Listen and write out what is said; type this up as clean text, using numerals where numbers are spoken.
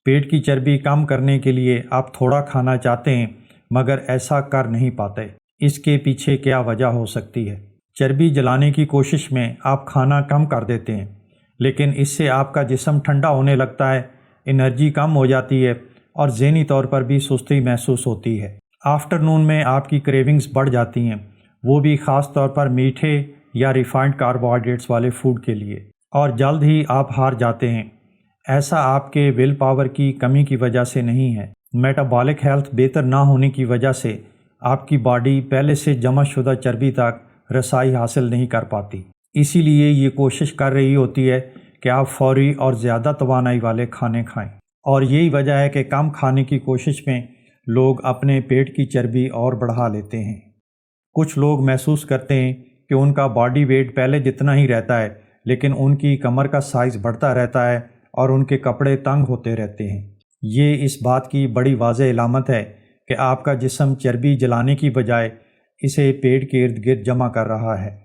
پیٹ کی چربی کم کرنے کے لیے آپ تھوڑا کھانا چاہتے ہیں مگر ایسا کر نہیں پاتے۔ اس کے پیچھے کیا وجہ ہو سکتی ہے؟ چربی جلانے کی کوشش میں آپ کھانا کم کر دیتے ہیں، لیکن اس سے آپ کا جسم ٹھنڈا ہونے لگتا ہے، انرجی کم ہو جاتی ہے اور ذہنی طور پر بھی سستی محسوس ہوتی ہے۔ آفٹرنون میں آپ کی کریونگز بڑھ جاتی ہیں، وہ بھی خاص طور پر میٹھے یا ریفائنڈ کاربوہائیڈریٹس والے فوڈ کے لیے، اور جلد ہی آپ ہار جاتے ہیں۔ ایسا آپ کے ول پاور کی کمی کی وجہ سے نہیں ہے، میٹابولک ہیلتھ بہتر نہ ہونے کی وجہ سے آپ کی باڈی پہلے سے جمع شدہ چربی تک رسائی حاصل نہیں کر پاتی، اسی لیے یہ کوشش کر رہی ہوتی ہے کہ آپ فوری اور زیادہ توانائی والے کھانے کھائیں، اور یہی وجہ ہے کہ کم کھانے کی کوشش میں لوگ اپنے پیٹ کی چربی اور بڑھا لیتے ہیں۔ کچھ لوگ محسوس کرتے ہیں کہ ان کا باڈی ویٹ پہلے جتنا ہی رہتا ہے، لیکن ان کی کمر کا سائز بڑھتا رہتا ہے اور ان کے کپڑے تنگ ہوتے رہتے ہیں۔ یہ اس بات کی بڑی واضح علامت ہے کہ آپ کا جسم چربی جلانے کی بجائے اسے پیٹ کے ارد گرد جمع کر رہا ہے۔